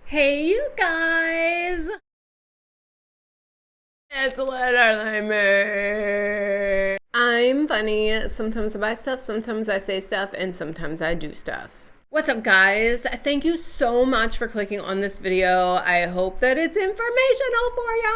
Hey you guys! It's literally me. I'm funny. Sometimes I buy stuff, sometimes I say stuff, and sometimes I do stuff. What's up, guys? Thank you so much for clicking on this video. I hope that it's informational for ya.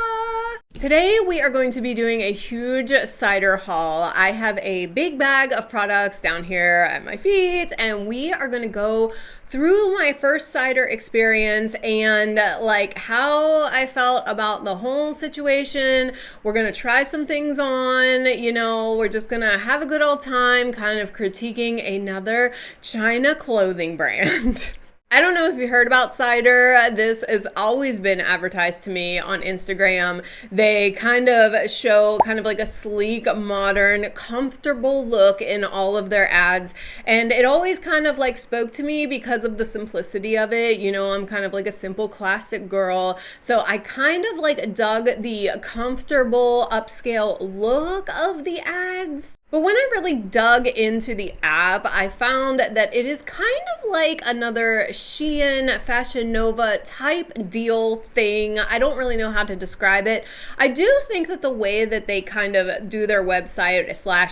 Today we are going to be doing a huge cider haul. I have a big bag of products down here at my feet, and we are going to go through my first cider experience and like how I felt about the whole situation. We're going to try some things on, we're just going to have a good old time kind of critiquing another China clothing brand. I don't know if you heard about Cider. This has always been advertised to me on Instagram. They kind of show kind of like a sleek, modern, comfortable look in all of their ads. And it always kind of like spoke to me because of the simplicity of it. I'm kind of like a simple classic girl. So I kind of like dug the comfortable, upscale look of the ads. But when I really dug into the app, I found that it is kind of like another Shein, Fashion Nova type deal thing. I don't really know how to describe it. I do think that the way that they kind of do their website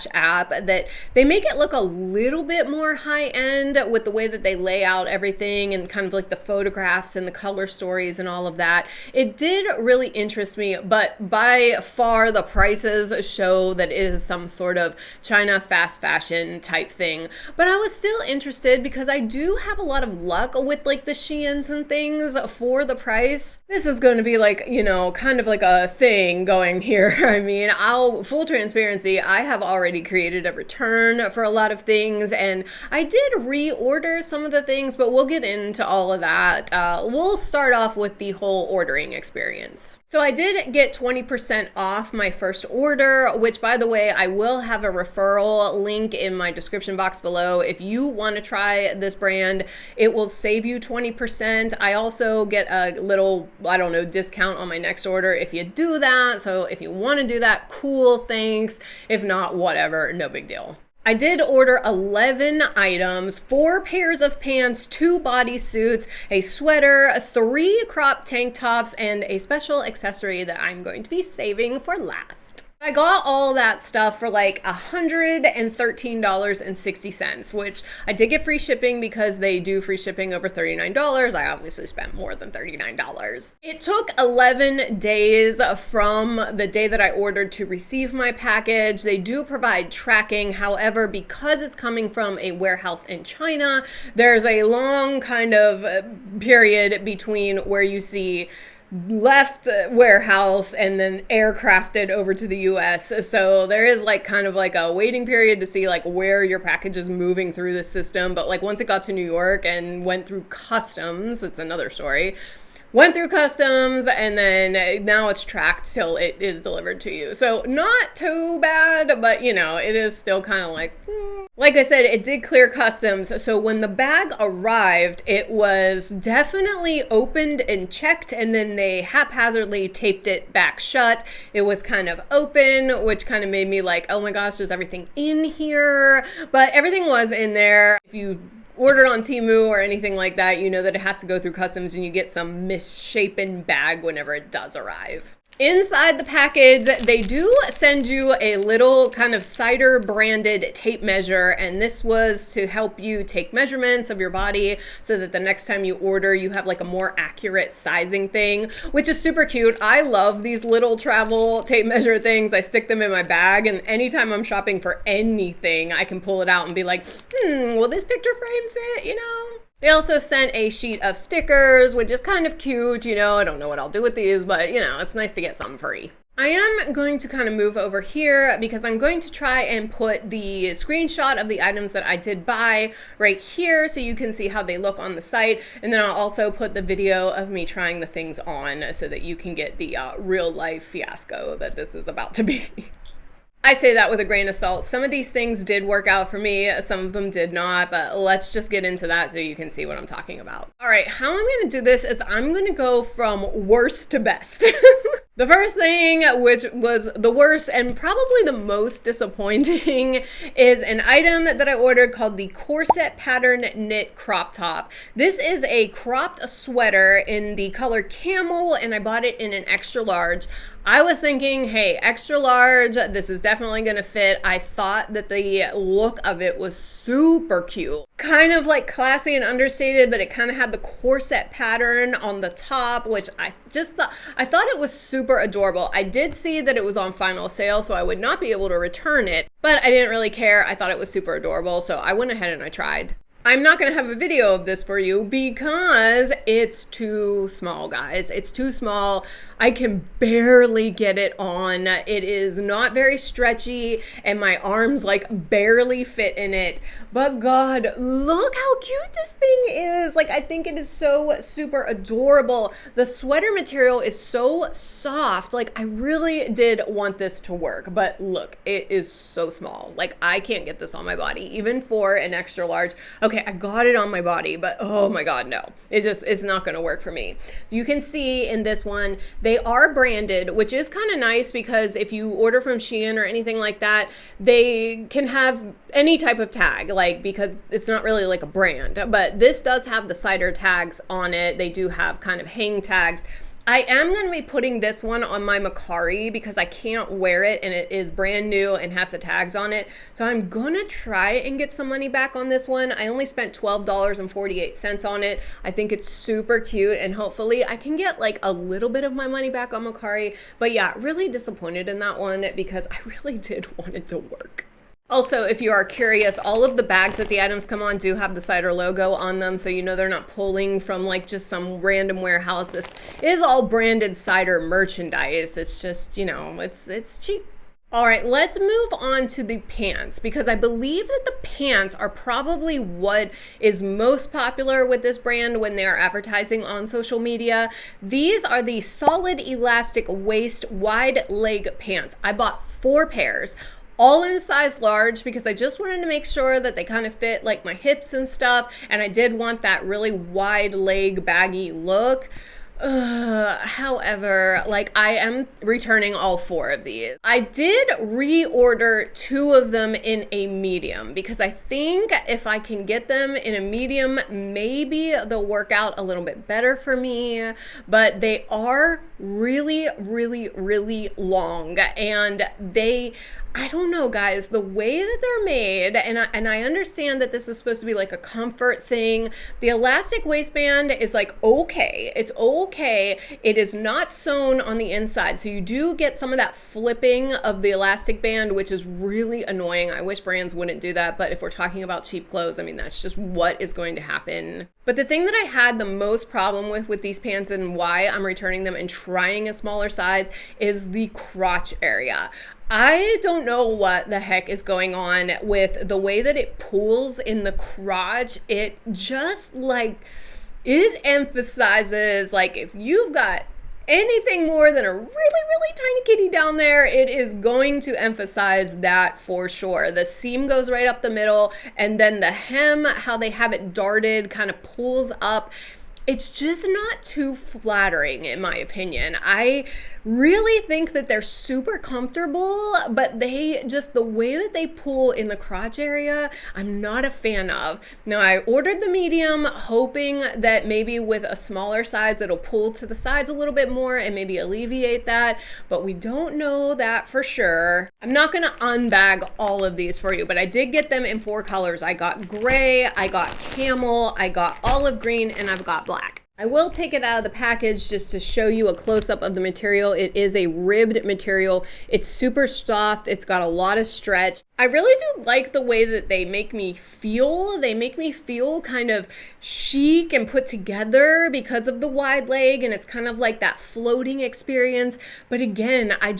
/ app, that they make it look a little bit more high end with the way that they lay out everything and kind of like the photographs and the color stories and all of that. It did really interest me, but by far the prices show that it is some sort of China fast fashion type thing. But I was still interested because I do have a lot of luck with like the Sheins and things for the price. This is going to be like, kind of like a thing going here. I mean, full transparency, I have already created a return for a lot of things, and I did reorder some of the things, but we'll get into all of that. We'll start off with the whole ordering experience. So I did get 20% off my first order, which, by the way, I will have a referral link in my description box below. If you want to try this brand, it will save you 20%. I also get a little, discount on my next order if you do that. So if you want to do that, cool, thanks. If not, whatever, no big deal. I did order 11 items, 4 pairs of pants, 2 bodysuits, a sweater, 3 crop tank tops, and a special accessory that I'm going to be saving for last. I got all that stuff for like $113.60, which I did get free shipping because they do free shipping over $39. I obviously spent more than $39. It took 11 days from the day that I ordered to receive my package. They do provide tracking. However, because it's coming from a warehouse in China, there's a long kind of period between where you see left warehouse and then aircrafted over to the US. So there is like kind of like a waiting period to see like where your package is moving through the system. But like once it got to New York and went through customs, it's another story. Went through customs, and then now it's tracked till it is delivered to you. So not too bad, but it is still kind of like, Like I said, it did clear customs. So when the bag arrived, it was definitely opened and checked, and then they haphazardly taped it back shut. It was kind of open, which kind of made me like, oh my gosh, there's everything in here. But everything was in there. If you ordered on Temu or anything like that, you know that it has to go through customs and you get some misshapen bag whenever it does arrive. Inside the package, they do send you a little kind of Cider branded tape measure, and this was to help you take measurements of your body so that the next time you order, you have like a more accurate sizing thing, which is super cute. I love these little travel tape measure things. I stick them in my bag, and anytime I'm shopping for anything, I can pull it out and be like, will this picture frame fit, They also sent a sheet of stickers, which is kind of cute, I don't know what I'll do with these, but it's nice to get something free. I am going to kind of move over here because I'm going to try and put the screenshot of the items that I did buy right here so you can see how they look on the site. And then I'll also put the video of me trying the things on so that you can get the real life fiasco that this is about to be. I say that with a grain of salt. Some of these things did work out for me, some of them did not, but let's just get into that so you can see what I'm talking about. All right, how I'm gonna do this is I'm gonna go from worst to best. The first thing, which was the worst and probably the most disappointing, is an item that I ordered called the corset pattern knit crop top. This is a cropped sweater in the color camel, and I bought it in an extra large. I was thinking, hey, extra large, this is definitely gonna fit. I thought that the look of it was super cute. Kind of like classy and understated, but it kind of had the corset pattern on the top, which I thought it was super adorable. I did see that it was on final sale, so I would not be able to return it, but I didn't really care. I thought it was super adorable, so I went ahead and I tried. I'm not going to have a video of this for you because it's too small, guys. It's too small. I can barely get it on. It is not very stretchy and my arms like barely fit in it. But God, look how cute this thing is. Like, I think it is so super adorable. The sweater material is so soft. Like, I really did want this to work, but look, it is so small. Like, I can't get this on my body, even for an extra large. Okay, I got it on my body, but oh my God, no. It's not gonna work for me. You can see in this one, they are branded, which is kind of nice because if you order from Shein or anything like that, they can have any type of tag, like, because it's not really like a brand, but this does have the Cider tags on it. They do have kind of hang tags. I am going to be putting this one on my Macari because I can't wear it and it is brand new and has the tags on it. So I'm going to try and get some money back on this one. I only spent $12.48 on it. I think it's super cute and hopefully I can get like a little bit of my money back on Macari. But yeah, really disappointed in that one because I really did want it to work. Also, if you are curious, all of the bags that the items come on do have the Cider logo on them, so you know they're not pulling from like just some random warehouse. This is all branded Cider merchandise. It's just, you know, it's cheap. All right, let's move on to the pants because I believe that the pants are probably what is most popular with this brand when they are advertising on social media. These are the solid elastic waist wide leg pants. I bought 4 pairs. All in size large because I just wanted to make sure that they kind of fit like my hips and stuff. And I did want that really wide leg baggy look. However, like I am returning all 4 of these. I did reorder 2 of them in a medium because I think if I can get them in a medium, maybe they'll work out a little bit better for me, but they are really, really, really long and I don't know, guys, the way that they're made, and I understand that this is supposed to be like a comfort thing. The elastic waistband is like, okay, it's okay. It is not sewn on the inside. So you do get some of that flipping of the elastic band, which is really annoying. I wish brands wouldn't do that. But if we're talking about cheap clothes, I mean, that's just what is going to happen. But the thing that I had the most problem with these pants and why I'm returning them and trying a smaller size is the crotch area. I don't know what the heck is going on with the way that it pulls in the crotch. It just like, it emphasizes like if you've got anything more than a really, really tiny kitty down there, it is going to emphasize that for sure. The seam goes right up the middle and then the hem, how they have it darted, kind of pulls up. It's just not too flattering in my opinion. I really think that they're super comfortable, but the way that they pull in the crotch area, I'm not a fan of. Now I ordered the medium hoping that maybe with a smaller size, it'll pull to the sides a little bit more and maybe alleviate that, but we don't know that for sure. I'm not gonna unbag all of these for you, but I did get them in 4 colors. I got gray, I got camel, I got olive green, and I've got black. I will take it out of the package just to show you a close-up of the material. It is a ribbed material. It's super soft. It's got a lot of stretch. I really do like the way that they make me feel. They make me feel kind of chic and put together because of the wide leg, and it's kind of like that floating experience. But again, I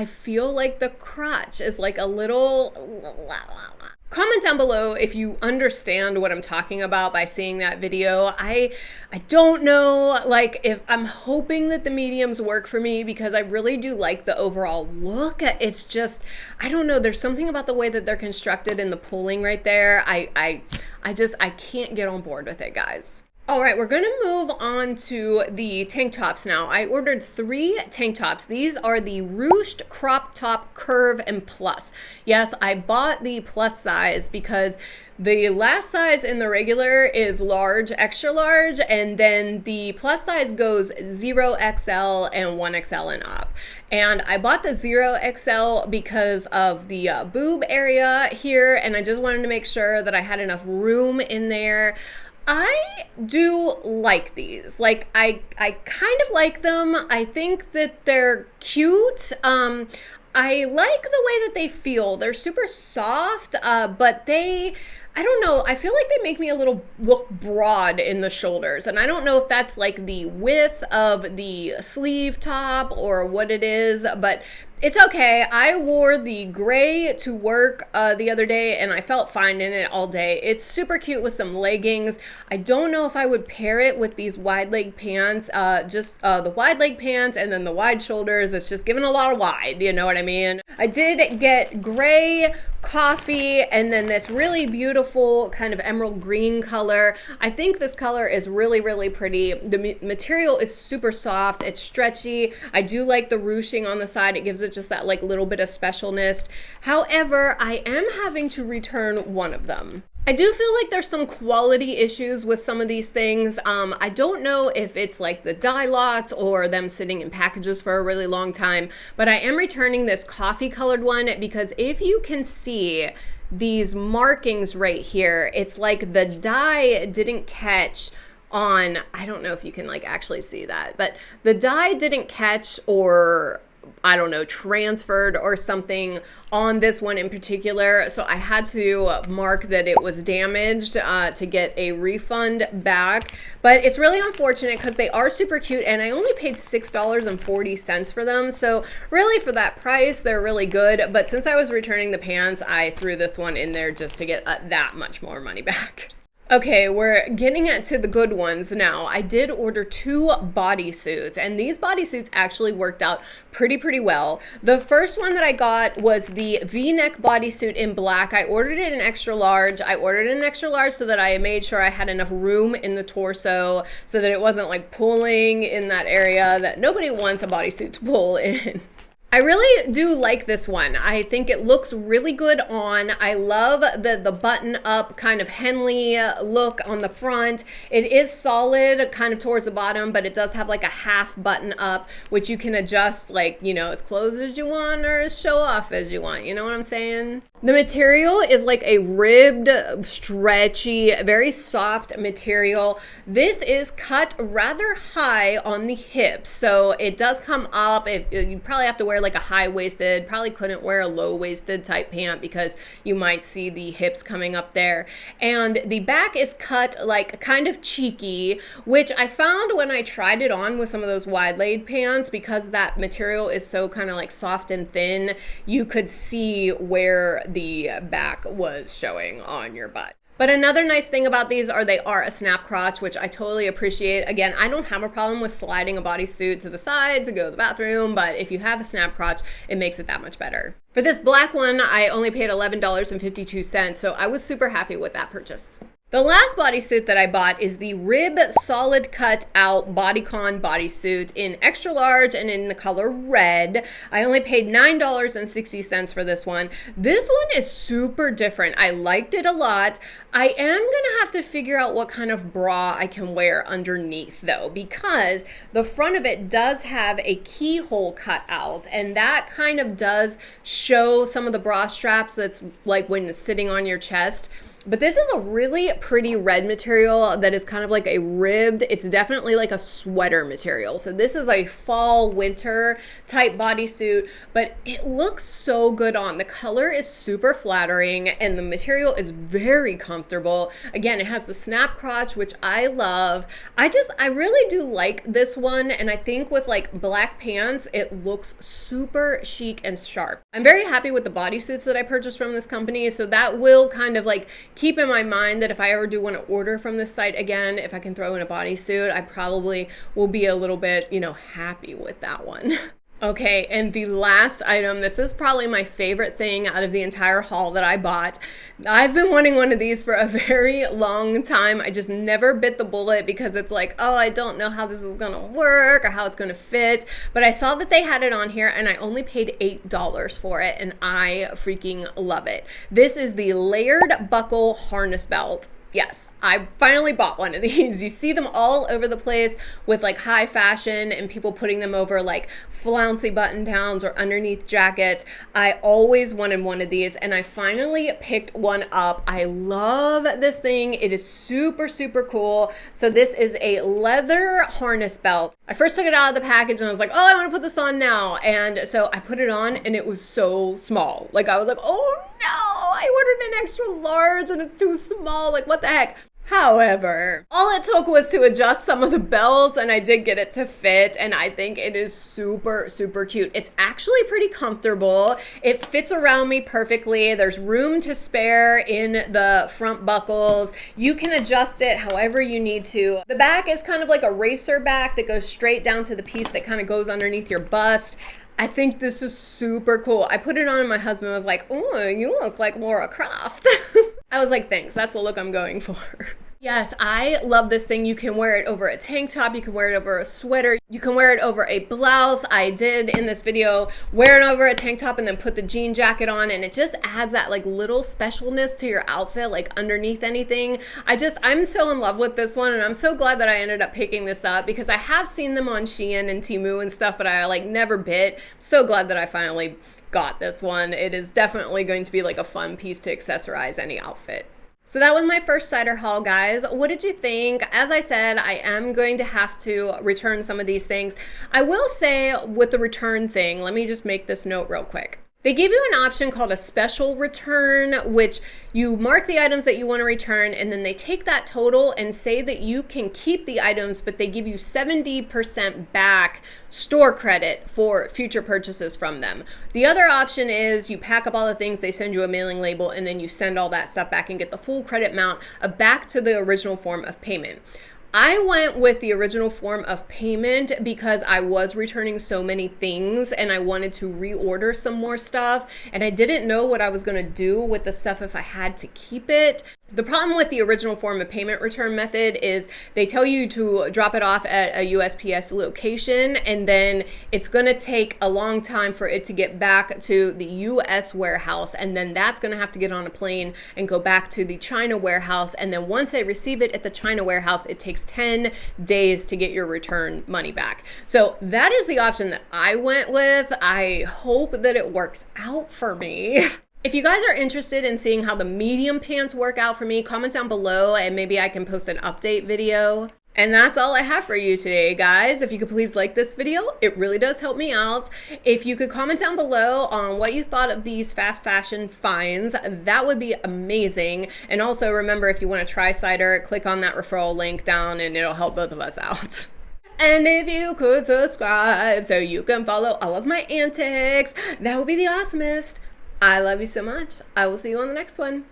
feel like the crotch is like a little... Comment down below if you understand what I'm talking about by seeing that video. I don't know, like, if I'm hoping that the mediums work for me because I really do like the overall look. It's just, I don't know, there's something about the way that they're constructed and the pulling right there. I can't get on board with it, guys. All right, we're gonna move on to the tank tops now. I ordered 3 tank tops. These are the Ruched Crop Top Curve and Plus. Yes, I bought the plus size because the last size in the regular is large, extra large, and then the plus size goes 0XL and 1XL and up. And I bought the 0XL because of the boob area here, and I just wanted to make sure that I had enough room in there. I do like these. Like, I kind of like them. I think that they're cute. I like the way that they feel. They're super soft, but I don't know, I feel like they make me a little look broad in the shoulders. And I don't know if that's like the width of the sleeve top or what it is, but it's okay. I wore the gray to work the other day and I felt fine in it all day. It's super cute with some leggings. I don't know if I would pair it with these wide leg pants, just the wide leg pants and then the wide shoulders. It's just giving a lot of wide, you know what I mean? I did get gray, coffee, and then this really beautiful kind of emerald green color. I think this color is really, really pretty. The material is super soft. It's stretchy. I do like the ruching on the side. It gives it just that like little bit of specialness. However, I am having to return one of them. I do feel like there's some quality issues with some of these things. I don't know if it's like the dye lots or them sitting in packages for a really long time, but I am returning this coffee colored one because if you can see these markings right here, it's like the dye didn't catch on, I don't know if you can like actually see that, but the dye didn't catch or I don't know, transferred or something on this one in particular. So I had to mark that it was damaged to get a refund back. But it's really unfortunate because they are super cute and I only paid $6.40 for them. So really for that price, they're really good. But since I was returning the pants, I threw this one in there just to get that much more money back. Okay, we're getting to the good ones now. I did order 2 bodysuits, and these bodysuits actually worked out pretty well. The first one that I got was the V-neck bodysuit in black. I ordered it in extra large. I ordered it in extra large so that I made sure I had enough room in the torso so that it wasn't like pulling in that area that nobody wants a bodysuit to pull in. I really do like this one. I think it looks really good on. I love the button up kind of Henley look on the front. It is solid kind of towards the bottom, but it does have like a half button up, which you can adjust like, you know, as close as you want or as show off as you want. You know what I'm saying? The material is like a ribbed, stretchy, very soft material. This is cut rather high on the hips, so it does come up. You probably have to wear like a high-waisted, probably couldn't wear a low-waisted type pant because you might see the hips coming up there. And the back is cut like kind of cheeky, which I found when I tried it on with some of those wide-leg pants, because that material is so kind of like soft and thin, you could see where the back was showing on your butt. But another nice thing about these are they are a snap crotch, which I totally appreciate. Again, I don't have a problem with sliding a bodysuit to the side to go to the bathroom, but if you have a snap crotch, it makes it that much better. For this black one, I only paid $11.52, so I was super happy with that purchase. The last bodysuit that I bought is the Rib Solid Cut Out Bodycon bodysuit in extra large and in the color red. I only paid $9.60 for this one. This one is super different. I liked it a lot. I am gonna have to figure out what kind of bra I can wear underneath though, because the front of it does have a keyhole cut out, and that kind of does show some of the bra straps that's like when it's sitting on your chest. But this is a really pretty red material that is kind of like a ribbed, it's definitely like a sweater material. So this is a fall winter type bodysuit, but it looks so good on. The color is super flattering and the material is very comfortable. Again, it has the snap crotch, which I love. I really do like this one, and I think with like black pants, it looks super chic and sharp. I'm very happy with the bodysuits that I purchased from this company, so that will kind of like keep in my mind that if I ever do want to order from this site again, if I can throw in a bodysuit, I probably will be a little bit, happy with that one. Okay, and the last item, this is probably my favorite thing out of the entire haul that I bought. I've been wanting one of these for a very long time. I just never bit the bullet because it's like, oh, I don't know how this is gonna work or how it's gonna fit. But I saw that they had it on here and I only paid $8 for it, and I freaking love it. This is the layered buckle harness belt. Yes, I finally bought one of these. You see them all over the place with like high fashion and people putting them over like flouncy button downs or underneath jackets. I always wanted one of these and I finally picked one up. I love this thing. It is super, super cool. So this is a leather harness belt. I first took it out of the package and I was like, oh, I want to put this on now. And so I put it on and it was so small. Like I was like, oh no, I ordered an extra large and it's too small. Like what the heck? However, all it took was to adjust some of the belts and I did get it to fit, and I think it is super, super cute. It's actually pretty comfortable. It fits around me perfectly. There's room to spare in the front buckles. You can adjust it however you need to. The back is kind of like a racer back that goes straight down to the piece that kind of goes underneath your bust. I think this is super cool. I put it on and my husband was like, oh, you look like Laura Croft. I was like, thanks, that's the look I'm going for. Yes, I love this thing. You can wear it over a tank top, you can wear it over a sweater, you can wear it over a blouse. I did in this video wear it over a tank top and then put the jean jacket on, and it just adds that like little specialness to your outfit, like underneath anything. I'm so in love with this one, and I'm so glad that I ended up picking this up because I have seen them on Shein and Temu and stuff, but I like never bit. So glad that I finally got this one. It is definitely going to be like a fun piece to accessorize any outfit. So that was my first cider haul, guys. What did you think? As I said, I am going to have to return some of these things. I will say with the return thing, let me just make this note real quick. They give you an option called a special return, which you mark the items that you want to return, and then they take that total and say that you can keep the items, but they give you 70% back store credit for future purchases from them. The other option is you pack up all the things, they send you a mailing label, and then you send all that stuff back and get the full credit amount back to the original form of payment. I went with the original form of payment because I was returning so many things and I wanted to reorder some more stuff, and I didn't know what I was going to do with the stuff if I had to keep it. The problem with the original form of payment return method is they tell you to drop it off at a USPS location, and then it's going to take a long time for it to get back to the US warehouse, and then that's going to have to get on a plane and go back to the China warehouse, and then once they receive it at the China warehouse, it takes 10 days to get your return money back. So that is the option that I went with. I hope that it works out for me. If you guys are interested in seeing how the medium pants work out for me, comment down below and maybe I can post an update video. And that's all I have for you today, guys. If you could please like this video, it really does help me out. If you could comment down below on what you thought of these fast fashion finds, that would be amazing. And also remember, if you want to try cider, click on that referral link down and it'll help both of us out. And if you could subscribe so you can follow all of my antics, that would be the awesomest. I love you so much. I will see you on the next one.